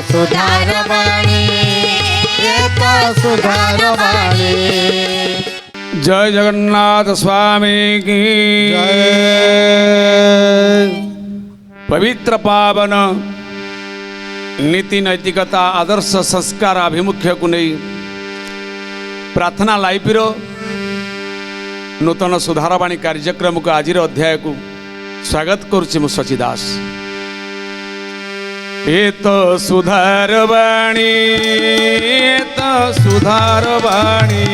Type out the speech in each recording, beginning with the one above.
सुधार वाणी, ये तो सुधार वाणी। जय जगन्नाथ स्वामी की जय। पवित्र पावन नीति नैतिकता आदर्श संस्कार आभिमुख्य को नहीं प्रार्थना लाइव नूतन सुधारवाणी कार्यक्रम को आज अध्याय को स्वागत करुच्ची मु शची दास। ये तो सुधारवाणी, ये तो सुधारवाणी,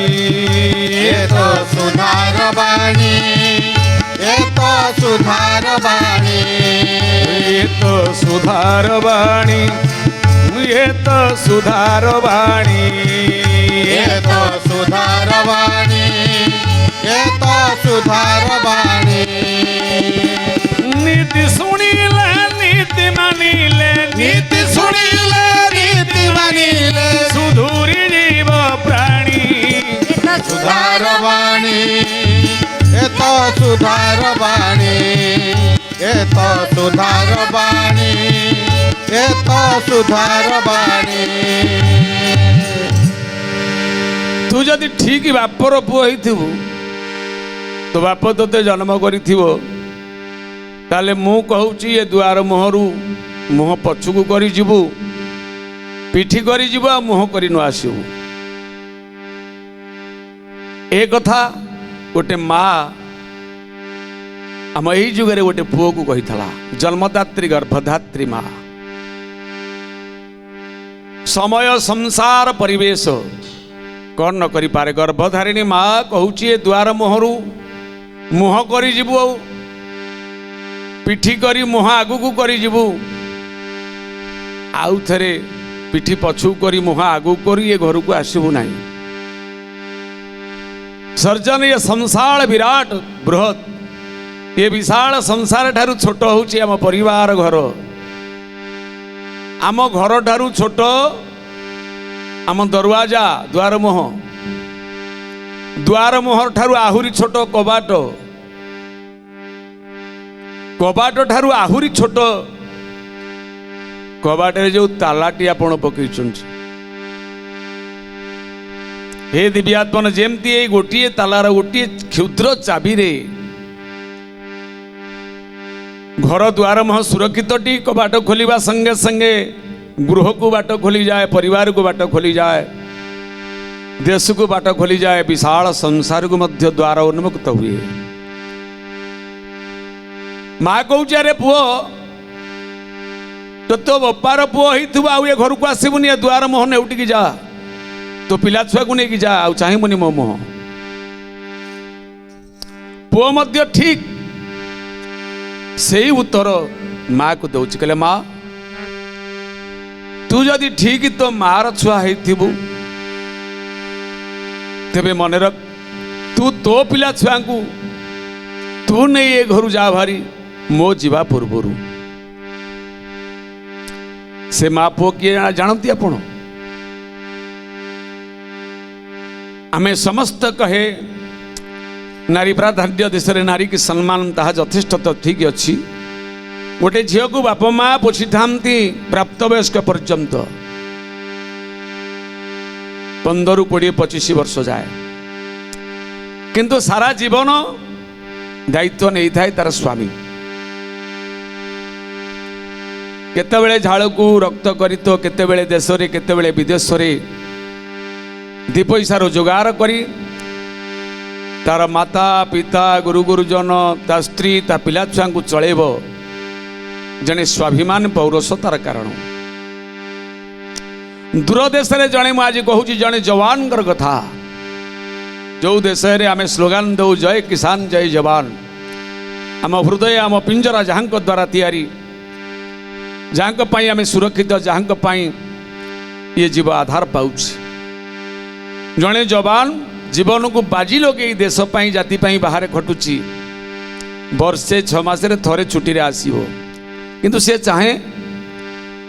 ये तो सुधार वाणी, ये तो सुधार वाणी, ये तो सुधारवाणी, ये तो सुधारवाणी, ये तो सुधार वाणी, ये तो सुधार वाणी। नीति सुनीले नीति मानिले, नीति सुनीले नीति मानिले, सुधूरी जीव प्राणी। सुधार वाणी, ये तो सुधार वाणी, ये तो सुधार वाणी, ये तो सुधार वाणी। तू जदि ठीक बापर पुओ होइथिबु तो बाप तोते जन्म करिथिबो ताले मु कहूची ये द्वार मुहरु मुह पछुकु करी जीवु, पिठी करी जीवु आ मुह करी न आसीबु। ए कथा गोटे माँ आम यही जुगे गोटे पुओ को कही था, जन्मदात्री गर्भधात्री माँ। समय संसार परिवेश कौन न करि पारे, गर्भधारिणी माँ कहूची द्वार मुहरु मुह करी जीवु, पिठी करी मुह आगु को करी जीवु, आउ थरे पिठी पछु करी मुह आगु करी ये घर को आसबू नहीं। सर्जन ये संसार विराट बृहत, ये विशाल संसार ठारू छोट होची आम परिवार घर, आम घर ठारू छोट आम दरवाजा द्वार मुह, द्वार मुहर ठारू आहुरी छोट कबाट, कबाट ठारू आहुरी छोट कबाट रे जो तालाटी आपण पकई चुंच। हे दिव्यात्मन जेमती ए गोटिए तालार गोटिए क्षुद्र चाबी रे घर द्वार मह सुरक्षित टी कबाट खोलिबा संगे संगे गृह को बाट खोली जाए, परिवार को बाट खोली जाए, देश को बाट खोली जाए, विशाल संसार को मध्य द्वार उन्मुक्त हुए। माँ कहूचे अरे पुओ तो बपार पुओ ही आ घर को आसबुनि, द्वार मोह ने उठिकी जा, तो पिला छुआ को लेकिन जा, आ चाहबुनि मो मोह। पुओ मध्य ठीक से उत्तर माँ को दौच, कहले माँ तू जदि ठीक तो मार छुआ होइथिबु तेबे मन रख, तू तो पिला छुआ को तू नहीं ये घर जा भारी, मो जीवा पूर्वरु। से माँ पुओ किए जानती आपण, आमे समस्त कहे नारी प्राधान्य देश रे नारी की सम्मान ताहा यथेष्ट तो ठीक अच्छी। गोटे झील को बाप माँ पोषि था प्राप्त वयस्क पर्यंत 15-20-25 वर्ष जाए, किंतु सारा जीवन दायित्व नहीं थाए तार स्वामी। केतेबेले झाड़ को रक्त करी तो केतेबेले देश रे केतेबेले विदेश रे दी पैसा रोजगार करी तार माता पिता गुरु गुरुजन ता स्त्री ता पिला छुआ को चलेब जने स्वाभिमान पौरष तार कारण। दूर देश रे जने मु आज कहूँ जने जवान कथा, जो देश रे आमे स्लोगान दो जय किसान जय जवान, आम हृदय आम पिंजरा जहाँ द्वारा तैयारी, जहाँ पाई आमे सुरक्षित, जहाँ पाई ये जीव आधार पाउछ। जने जवान जीवन को बाजी लगे देश पाई जाति पाई बाहर खटुची, वर्षे 6 मास थरे छुट्टी रे आसीबो, किंतु से चाहे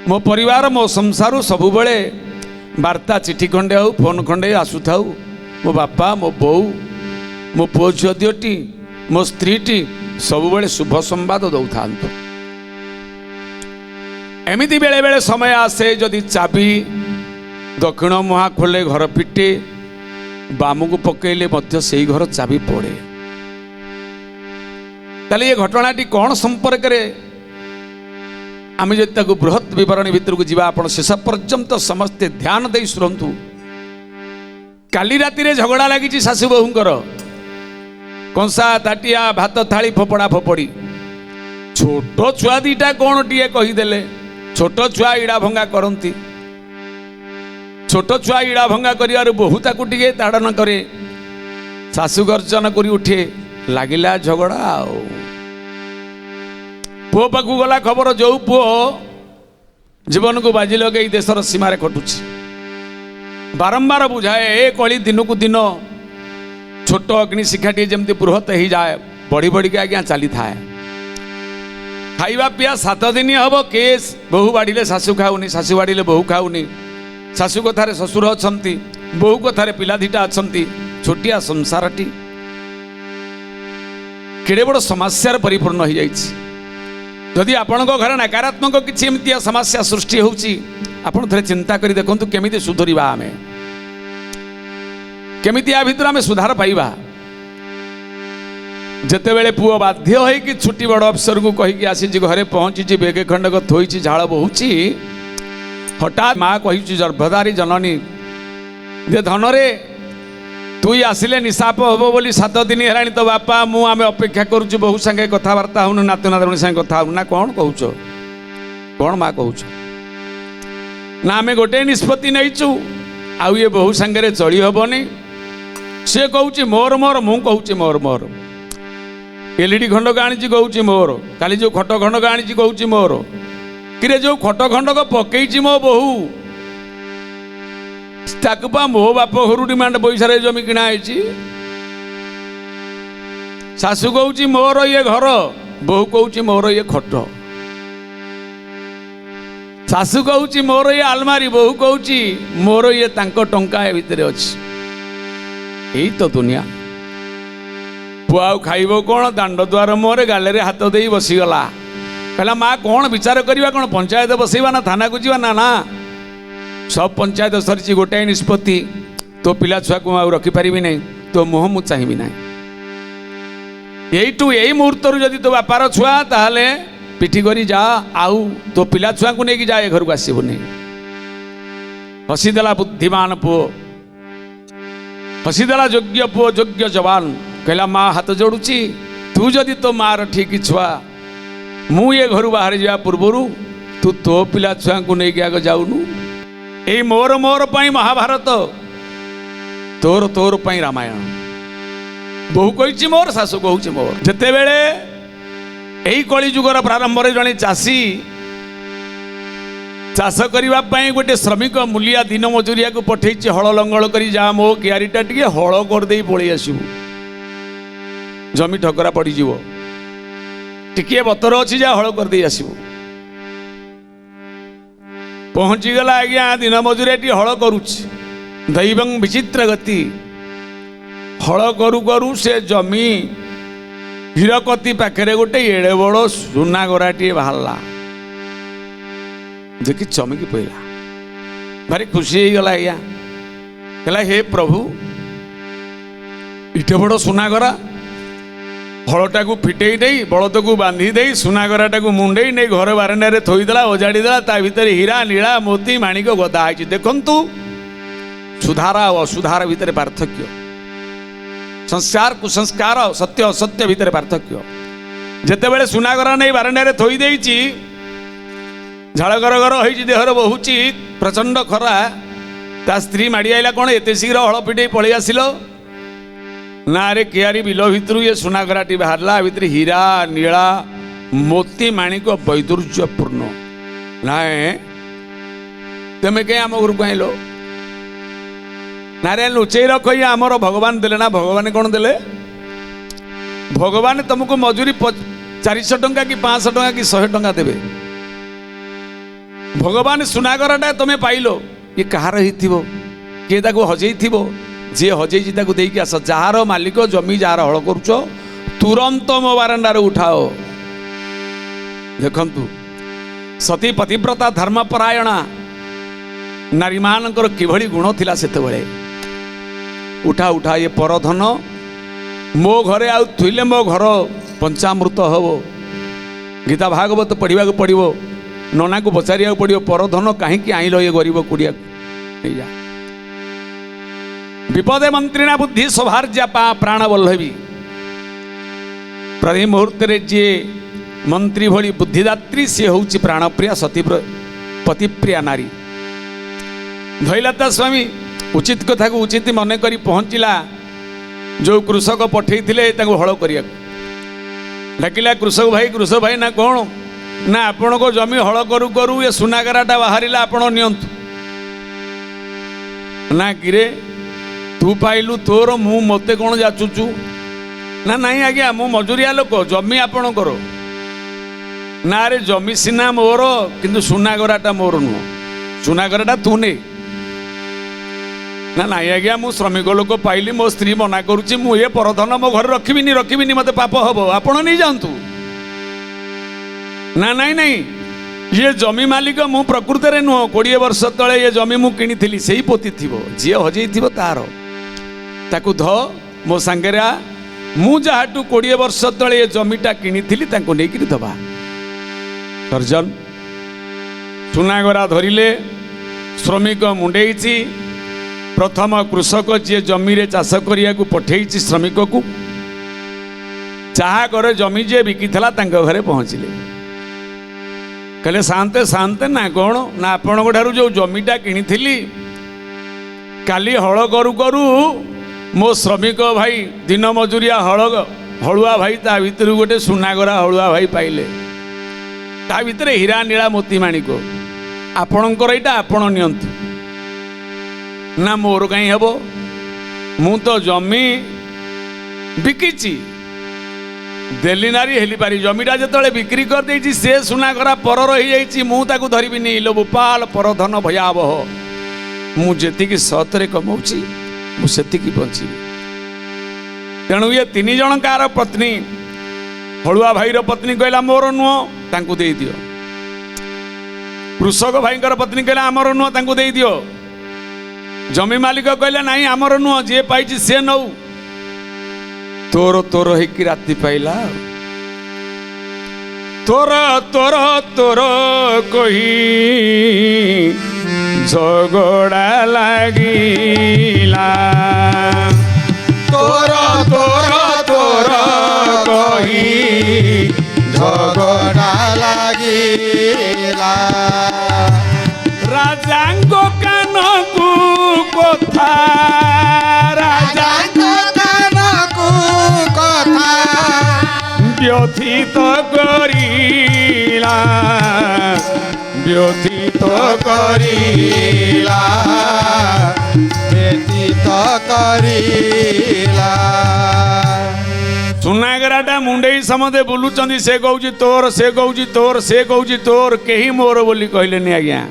मो परिवार मो संसार सबु बेले वार्ता चिठी खंडे हो फोन खंडे आसु थाउ, मो बापा मो बोऊ मो पुओ झियो दियोटी मो स्त्रीटी सबु बेले शुभ संवाद दौ था। एमिति बेले बेले समय आसे जदि चाबी दक्षिण मुहा खोले घर फिटे बाम को पकेले मध्य से घर चाबी पड़े ताले ये घटनाटी कौन संपर्क रे आम जब बृहत विवरणी भितर को जीवा आपण शेष पर्यंत समस्ते ध्यान दे शुणु काली राति झगड़ा लगी शाशु बहुंकर कंसा ताटिया भात थाली फोपड़ा फोपड़ी छोट छुआ दीटा कौन टीए कहीदेले छोट छुआ इड़ा भंगा करती छोट छुआ इड़ा भंगा कर बहु ताकू टे ताड़न करे शाशु गर्जन कर उठे लगिला झगड़ा पुओ पाखु गला खबर जो पुओ जीवन को बाजी लगे देशर सीमार खटुची बारंबार बुझाए ए कली दिन को दिन छोट अग्नि शिखाटी जमती बृहत हो जाए बढ़ी बढ़ी के आज्ञा चली थाए खाइबा पिया 7 दिन हम केस बहु बाड़े शाशु खाऊनी शाशु बाड़े बहु खाऊनी शाशु कथार शशुर अच्छा बहु कथार पिला दीटा अच्छा छोटिया संसारटी केड़े बड़ समस्यार परिपूर्ण हो जाइए जदि आपण घर नकारात्मक किसी एमती समस्या सृष्टि होची आपण थे चिंता करी देखंतु केमिति सुधरिबा आमे केमिति आ भितर आमे सुधार पाइबा जते बेले पुओ बाध्य होई कि छुट्टी बड़ अफसर को कहि कि आसी जी घरे पहुंची बेगे खंडक थोईची झाळ बहुची हठात माँ कही गर्भधारी जननी जे धनरे तुई आसिले निशाप हम बोली 7 दिन है तो बापा मु आमे अपेक्षा करुचु बहु संगे कथबार्ता हूँ नातु नातुणी संगे कथा हूँ ना कौन कहूच कौन माँ कहूच ना आमे गोटे निष्पत्ति नहींचु आउ ये बहु संगे चली हेनी सी कहूँ मोर मोर मु कहूँ मोर मोर एलईडी खंडक आनी कहूँ मोर काली जो खट खंडक आनी कहूँ मोर कि जो खट खंडक पकई मो बहु ताकपा मो बाप घर डिमांड पैसा जमी किणा शाशु कहूँ मोर ये घर बहु कहूँ मोर ये खट शाशु कहूँ मोर ये आलमारी बहु कहूँ मोर ये तांको टंका ए भितर अच्छी यही तो दुनिया पुआउ खाइब कौन दांड द्वार मुहर गाले हाथ दे बसीगला कहला माँ कौन विचार करवा कौन पंचायत बसैबा ना थाना को जीवा ना ना सब पंचायत सरी गोटाए निष्पत्ति तो पिला छुआ को रखिपारि नहीं तो मुह मु चाहिए ना यही मुहूर्त जदि तो बापार छुआ ताहले पिठी करी जा आउ तो पिला छुआ को लेकिन जा घर को आसबुनि हसीदेला बुद्धिमान पुओ हसीदेला योग्य पुओ योग्य जवान कहला माँ हाथ जोड़ुची तू जदि तो मार ठीक छुआ मु ये घर बाहर जा पूर्वर तू तो पिला छुआ को लेकिन आगे जाऊनु ए मोर मोर पाई महाभारत तोर तोर पाई रामायण बहु कही मोर शाशु कहूँ मोर जिते बेले यही कली जुगर प्रारंभ में जड़े चाषी चाष करने गोटे श्रमिक मूलिया दिन मजूरिया को पठे हल लंगल कर जा मो कियारीटा टे हल करदे पलि आसबू जमी ठकरा पड़ज टिके बतर अच्छी जा हल करदे आसबू पहुँचीगला आज्ञा दिन मजूरिया हल करुच दैवं विचित्र गति हल करू करू से जमी हीरकती पाखे गोटे एड़े बड़ सुना गराटे बाहरला देखी चमकी पड़ा भारी खुशी हो गला आज्ञा कहला हे प्रभु इटे बड़ सुना गरा हलटा को फिटे दे बलद को बांधी दे सुनागराटा को मुंडे नहीं घर बारंडे थोईदेला ओजाड़ीदेला ता भितर हीरा नीला मोती माणिक गदा है देखंतु सुधार और असुधार भितर पार्थक्य संस्कार कुसंस्कार सत्य असत्य भितर पार्थक्य जिते बड़े सुनागरा नहीं बारंडे थोई देइची झाड़ घर घर हो देहर बहुची प्रचंड खरा ता स्त्री माड़ी आइला कौन एत शीघ्र हल फिटे पलि आसिल ना रे कियारी बिल भितर ये सुनागराटी बाहरला भितर हीरा नीला मोती माणिक वैदुर्यपूर्ण ना तुम कहीं आम घर को आइल ना रे लुचई रख आमर भगवान देले ना भगवान कौन देले भगवान तुमको मजूरी 400 टंका कि 500 टंका कि 100 टंका देवे भगवान सुनागराटा तुम्हें पाइल ये कहार किए हजई जी हजई देखिए आस जार मालिक जमी जार हल करुच तुरंत मो बारंडार उठाओ देखंतु सती पतिव्रता धर्मपरायणा नारी मानकर किभଳି गुण थिला सेतेबेले उठा उठा ये परधन मो घरे आउ थुइले मो घर पंचामृत हबो गीता भागवत पढ़िया पड़ो नना को पचारिया पड़ो परधन कहीं आइल ये गरीब कुड़िया विपदे मंत्रिणा बुद्धि सौभार्या प्राण वल्लभी प्रति मुहूर्त जी मंत्री भली बुद्धिदात्री सी हूँ प्राणप्रिया सती पतिप्रिया नारी धैलता स्वामी उचित कथा को उचित मन करी पहुँचला जो कृषक पठे हल करिया डाकिला कृषक भाई ना कौन ना आपण को जमी हल करू करू ये सुनागराटा बाहरिला आपण नियंतु ना किरे तू पाइलु तोर मु मते कौन जाचुचु ना नहीं आज्ञा मु मजूरिया लोक जमी आपण करो ना रे जमी सिना मोर किंतु सुनागराटा मोर नुह सुनागराटा तू ने ना नहीं आज्ञा मु श्रमिक लोक पाइली मो स्त्री मना करुच्ची मु ये परधन मो घर रखिबिनी मते पाप हबो आपण नहीं जानतु ना नहीं नहीं ये जमी मालिक मु प्रकृत रे नुह 20 वर्ष तले ये जमी मु किनी से ही पोती थिबो जी हजई थिबो तार ताकू ध मो सांगेरा मु जहाटू 20 वर्ष तले ये जमीटा किनी तांको नेकिरी दबा सर्जन सुनागरा धरिले श्रमिक मुंडेईची प्रथम कृषक जी जमी रे चाष करिया को पठेईची श्रमिक को चाहा करे जमी जे बिकिथला तांको घरे पहुँचले कहले शांते शांते ना कौन ना आपण जो जमीटा किनी काली हल करू करू मो श्रमिक भाई दिन मजूरिया हलुआ भाई ता भीतर गोटे सुनागरा हलुआ भाई पाइले ता भीतर हीरा नीला मोती माणिक आपणकर यहाँ आपण नियंतु ना मोर कहीं हेबो मु तो जमी बिकिची देली नारी हेली पारी जमीटा जो बिक्री कर देछि से सुनागरा पर रही जाइछि मु ताकू धरिबिनी लो गोपाल परधन भयावह मु जेतिकी सतरे कमाउछि मु सेतिकी बंचिबी तेणु ये 3 जण कार पत्नी हलुआ भाईर पत्नी कहला मोर नुह तांकू दे दियो कृषक भाईंकर पत्नी कहला आमर नुह तांकू दे दियो जमी मालिक कहला नहीं आमर नुह जे पाइछि से नौ तोर तोर हेकी राति पाइला तोर तोर तोर कही झगड़ा लागिला तोर तोर तोर कही झगड़ा लागिला राजांगो कानकू कथा राजांगो कानकू कथा व्यथित करिला व्यथित करिला व्यथित करिला सुनागराटा मुंडेई समदे बुलुचंदी से कहूची तोर से कहूची तोर से कहूची तोर केही मोर बोली कहलेनी आज्ञा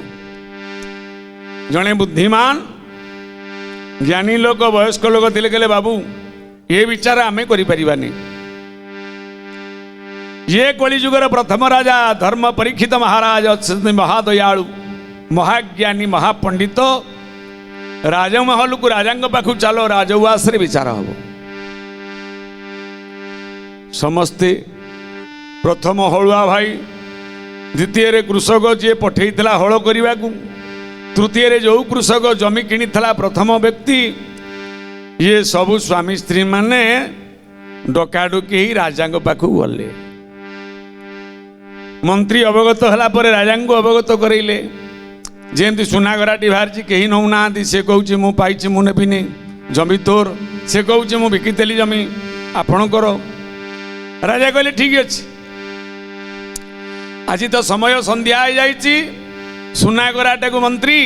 जणे बुद्धिमान ज्ञानी लोक वयस्क लोक थिले कहले बाबू ये विचार आमे करि परिबानी ये कलिजुगर प्रथम राजा धर्म परीक्षित महाराज अच्छे महादयालु महाज्ञानी महापंडित राजमहल को राजांग पाखु चलो राजउवास रे विचार हम समस्ते प्रथम हलुआ भाई द्वितीय रे कृषक जी पठेइथला हल करने को तृतीय रे जो कृषक जमी किनी प्रथम व्यक्ति ये सबु स्वामी स्त्री माने डकाडुकी राजांग पाखु गले मंत्री अवगत होला पर राजांग अवगत करैले जेमती सुनागराटी बाहर कहीं नौना से कहूँ मु पाई मु नेबिनी जमी तोर से कहूँ मु बिकितेली जमी आपण कर राजा कहले ठीक अच्छे आज तो समय संध्या हो जाइए सुनागराटा को मंत्री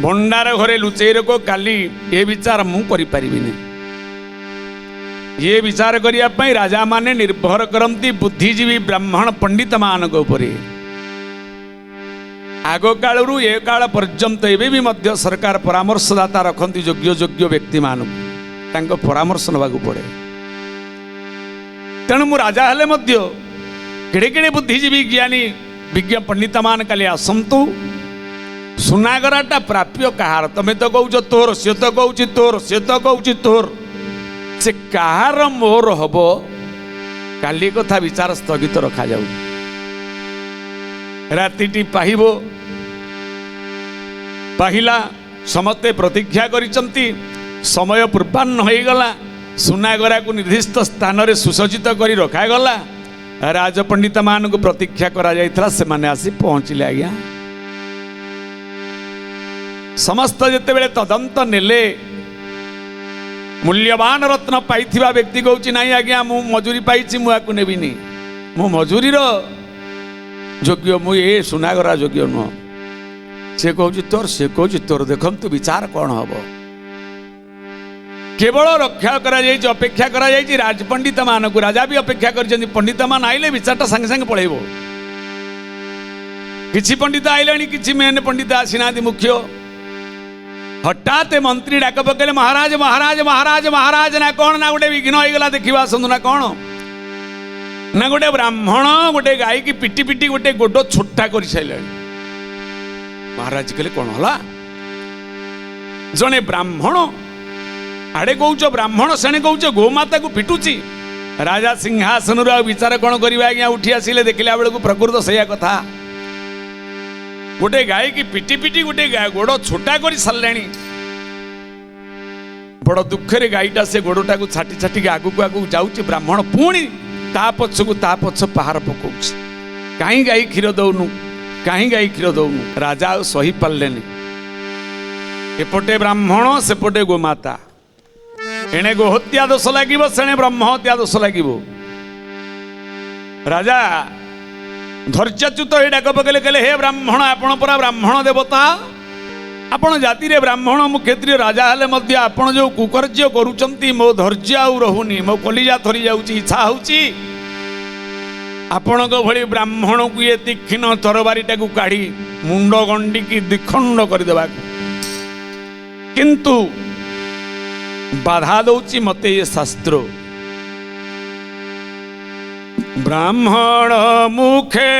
भंडार घरे लुचई रख काली ये विचार मु करिपारिबिनी ये विचार करने राजा माने निर्भर करती बुद्धिजीवी ब्राह्मण पंडित मान आग कालू ए काल पर्यंत एबे भी मध्य सरकार परामर्शदाता रखती योग्य योग्य व्यक्ति मान परामर्श नवा पड़े तेणु मु राजा हेले मध्य केड़े केड़े बुद्धिजीवी ज्ञानी विज्ञ पंडित मान काली आसतु सुनागराटा प्राप्य कहार तमें तो कौच तोर सी तो कौच तोर सी तो कौच तोर से कहार मोर हम काली कथा विचार स्थगित रखा जाऊ रातिटी पाहिबो पाहिला समस्ते प्रतीक्षा करिसंती समय पूर्वाह्न हो गला सुनागरा को निर्दिष्ट स्थान रे सुसज्जित करी रखा गला राजपंडित मान को प्रतीक्षा करा जाइथला से माने आसी पहुंचले आज्ञा समस्त जेते बेले तदंत नेले मूल्यवान रत्न पाइथिबा व्यक्ति कहूची नहीं आज्ञा मु मजूरी पाइछि मु आकु नेबिनी मु मजूरी रो योग्य मु ए सुनागरा योग्य नुह से कहूची तोर से कहूची तोर देखंतु विचार कौन हबो केवल रक्षा करा जाइछि अपेक्षा करा जाइछि राजपंडित मान को राजा भी अपेक्षा कर पंडित मान आइले विचारटा संगे संगे पळेबो किछि पंडित आइलानी किछि मेन पंडित आसीना मुख्य हठात मंत्री डाक पकेले महाराज महाराज महाराज महाराज ना कौन ना गोटे विघ्न हो गला देखा आसतु ना कौन ना गोटे ब्राह्मण गोटे गाई की पिटी पिटी गोटे गोड छोटा कर सारे महाराज कहले कौन हला जने ब्राह्मण आड़े कौच ब्राह्मण सेणे कौच गोमाता को पिटुची राजा सिंहासन विचार कौन करवा आज्ञा उठी आसिले देखला बेलू प्रकृत से कथा गोटे गाय की पिटी पिटी गोटे गोड़ छोटा कर सारे बड़ दुखे गाईटा से गोड़टा को छाटी छाटी आगू आगू जाऊँच ब्राह्मण पुणी ता पछ पहाड़ पकाउछ कहीं गाई क्षीर दौनु कहीं गाई क्षीर दौनु राजा सही पार्लेनी एपटे ब्राह्मण सेपटे गोमाता एणे गोहत्या दोष लगे से ब्रह्म हत्या दोष लगे राजा धैर्यच्युत ये डाक पकेले कहले हे ब्राह्मण आपण परा ब्राह्मण देवता आपण जाति रे ब्राह्मण मु क्षेत्रीय राजा हेले मध्य आपण जो कुकर्य करूचंती मो धैर्य आउ रहुनी मो कलिजा थरी जाउची इच्छा होउची आपण को भली ब्राह्मण को ये तीक्ष्ण तरबारीटा को काढ़ी मुंड गंडी की द्विखंड कर देबा किंतु बाधा दउची मते ये शास्त्र ब्राह्मण मुखे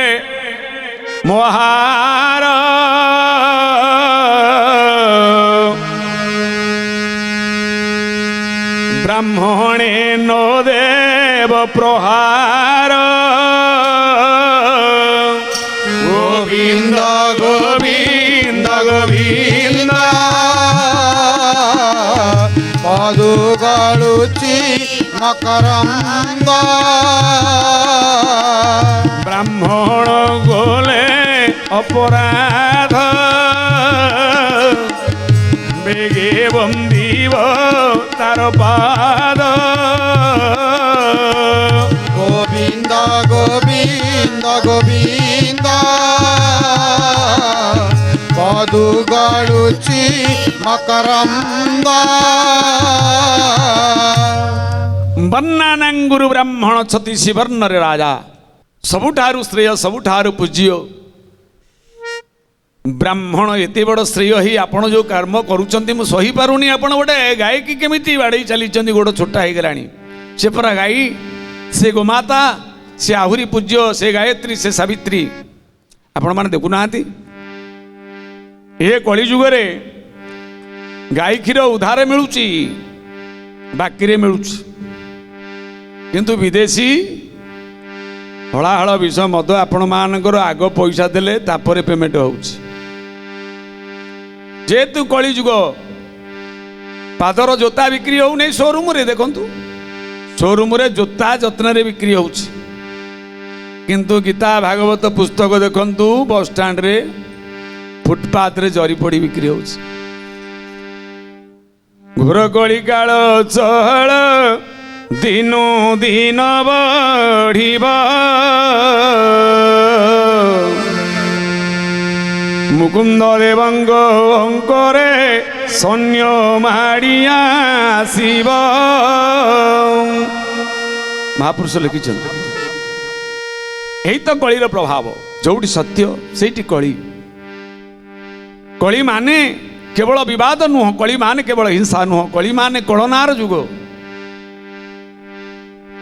मोहार ब्राह्मणे नो देव प्रहार गोविंद गोविंद गोविंद मधु गलुची मकरंद ब्राह्मण गोले अपराध बेगे बंदीव तार पाद गोविंद गोविंद गोविंद मधु गलुची मकरंद बन्नानांगुरु ब्राह्मण छति शिवर्ण रे राजा सबुठारु श्रेय सबुठारु पूज्य ब्राह्मण एते बड़ श्रेय ही आपण जो कर्म करूचंती मु सही पारुनी आपण गोटे गाय की केमिति बाड़े चली गोड़ छोटा हो गलानी से परा गाई से गोमाता से आहुरी पूज्य से गायत्री से सावित्री आपण माने देखु नाहांती ए कली जुगरे गाय क्षीर उधारे मिलुची बाकी मिलुची किंतु विदेशी हलाहल विष मद आपण मानकर आग पैसा देले तापर पेमेंट होउची जेतु कली जुग पादर जोता बिक्री हो नहीं शोरूम रे देखंतु शोरूम रे जोता जत्न रे बिक्री होउची किंतु गीता भागवत पुस्तक देखंतु बस स्टैंड रे फुटपाथ रे जरी पड़ी बिक्री होउची घोर कली काल चहल दिनु दिन बढ़िबा मुकुंद देवंग अंकरे सैन्य माड़िया शिव महापुरुष लिखिछन यही तो कलीर प्रभाव जोटी सत्य सेठी कली कली माने केवल विवाद नुह कली माने केवल हिंसा नुह कली माने कलनार जुग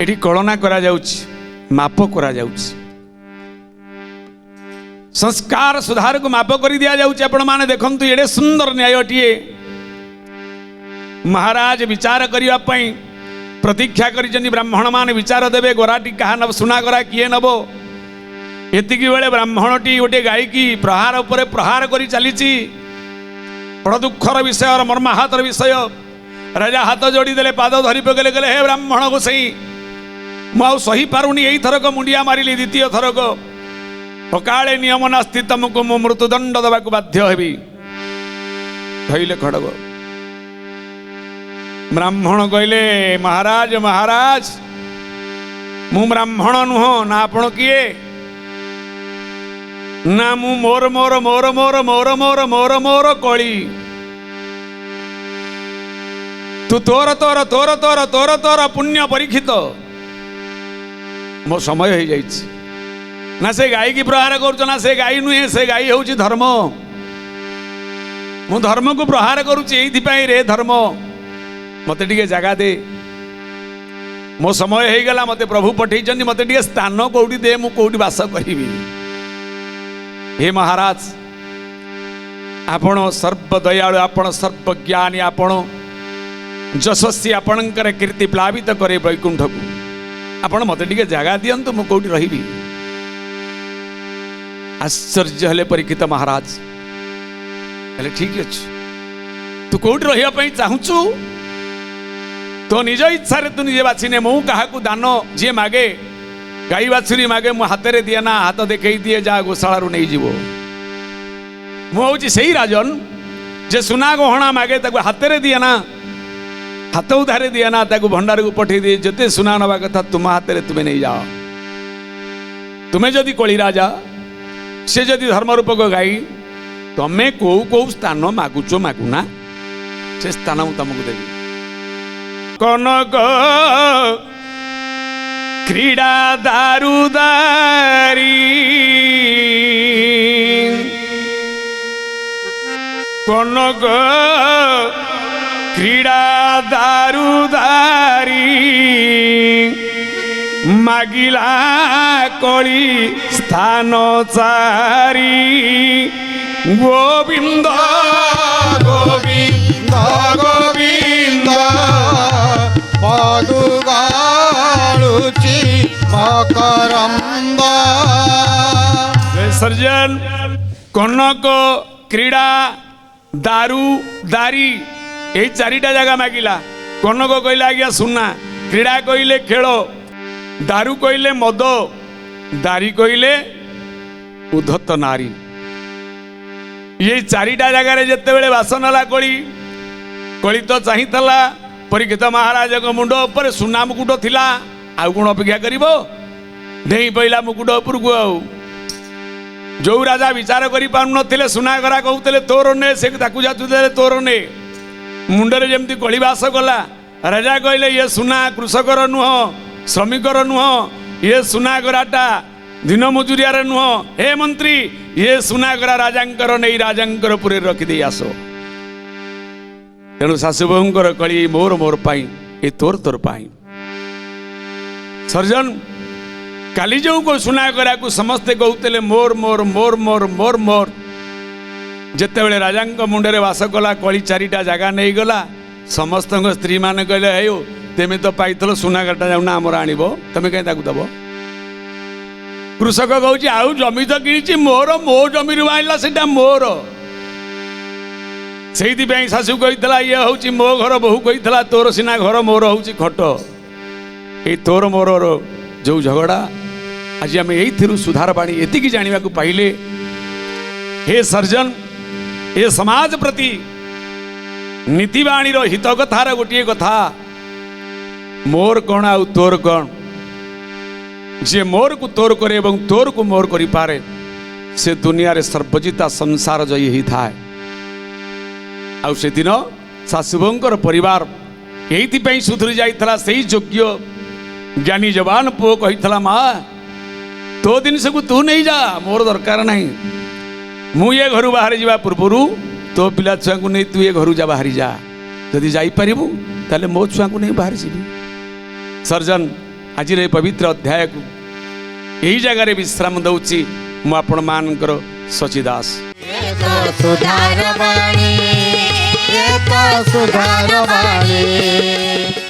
एठी कलना करा जाउछि माप करा जाउछि संस्कार सुधार को माप कर दि जाऊँ। आपण मैंने देखु एडे सुंदर न्यायटीए महाराज विचार करने प्रतीक्षा कर ब्राह्मण मान विचार देवे गोराटी क्या नब सुना गरा किए नब एति बेले ब्राह्मणटी गोटे गाई की प्रहार उपर प्रहार कर चली बड़ दुखर विषय और मर्माहतर विषय। राजा हाथ जोड़ी देले पाद धरी पकड़े कहले हे ब्राह्मण गोसाई मु सही पारुनी यही थरक मुंडिया मारिली द्वितीय थरक अकाले नियम नास्ति तुमको मु मृत्युदंड देवा बाध्य हेबी धैले खड़ग। ब्राह्मण कहले महाराज महाराज मु ब्राह्मण नुह ना आपण किए ना मु मोर मोर मोर मोर मोर मोर मोर मोर कली तू तोर तोर तोर तोर तोर तोर पुण्य परीक्षित मो समय हो जाइछि ना से गाई की प्रहार करुच ना से गाई नुहे से गाई हूँ धर्म मु धर्म को प्रहार करुच्ची रे धर्म मत टे जगह दे मो समय हो गला मत प्रभु पठे मत टे स्थान कौटी दे मु कौटी बास करी। हे महाराज आपण सर्वदयालु आपण सर्वज्ञानी आपण यशस्वी आपणकर कीर्ति प्लावित करे वैकुंठ को आपण मत टे जगह दिंतु मु कौटी रही। आश्चर्य हेले परीक्षित महाराज हेले ठीक अच्छे तू कौटी रही चाहूचु तो निज इच्छा तू निजे बाछने मु क्या दान जी मागे गाई बाछुरी मागे मु हाथ में दिए ना हाथ देखे दिए जा गोशाला रू नहीं जीव मुझे से राजन जे सुना गहना मागे हाथ में दिए ना हाथ उधारे दिए ना भंडार को पठे दिए जिते सुना नवा कथा तुम हाथ में तुम्हें नहीं जाओ तुम्हें जदि कली राजा से जदि धर्मरूपक गाई तमें कौ कौ स्थान मागुच मागुना से स्थान तुमको देवी। कनक क्रीड़ा दारुदारी कनक क्रीड़ा दारुदारी मागिला कली स्थान चारी गोविंद गोविंद गोविंद पादुगाळुची मकरंद। सर्जन कनक क्रीड़ा दारू दारी यही चारिटा जगह मागिला। कनक कहले आज्ञा सुना क्रीड़ा कहले खेल दारू कहले मद दारी कहले उद्धत नारी ये चारिटा जगार जिते बड़े बासनला कली कली तो चाहिला परीक्षित महाराज मुंड उपर सुना मुकुट थिला आउ कौन अपेक्षा कर डेई पड़ा मुकुट उपर को जो राजा विचार करि पारु नथिले सुना करा कहते तोर ने से जाचुदे तोर ने मुंडरे जमती कली बास कला राजा कहले ये सुना कृषकर नुह श्रमिकर नुह ये सुना कराटा दिन मजुरियार नुह हे मंत्री ये सुना करा राजांकर नहीं राजांकर पुरे रखिदे आसो तेणु शाशुबहूंकर कली मोर मोर पाई ए तोर तोर पाई। सर्जन काली जो को सुना करा को समस्ते कहते मोर मोर मोर मोर मोर मोर जिते बड़े राजांक मुंडरे वास कला कली चारिटा जगह नहीं गला समस्त स्त्री मान कहले हे तेमे तो पाइल सुना काटा जाऊना आमर आणब तुम कहीं दब कृषक कहूँ आउ जमी तो कि मोर मो जमी आइला से मोर से शाशु कही ये हूँ मो घर बहु कही तोर सीना घर मोर हूँ खट ये तोर मोर जो झगड़ा आज आम यही सुधार बाणी एति जाना पाइले। हे सर्जन ये समाज प्रति नीतिवाणी हित कथार गोटे कथा मोर कौन आउ तोर कौन जे मोर को तोर करे एवं तोर को मोर करि पारे से दुनिया रे सर्वजिता संसार जयी ही थाए। आउ से दिन शाशुबहूंकर परिवार यही सुधरी जाइथला सही योग्य ज्ञानी जवान पुओ कहिथला माँ तो दिन से तू नहीं जा मोर दरकार नहीं मु ये घर बाहर जा पूर्वर तो पिला छुआ को नहीं तू ये घर जा बाहरी जा जदि जापरू ताले मो छुआ को नहीं बाहर जी। सर्जन आज पवित्र अध्याय को यही जगार विश्राम दौची मु आपण मानकर शचिदास। ये तो सुधार वाणी, ये तो सुधार वाणी।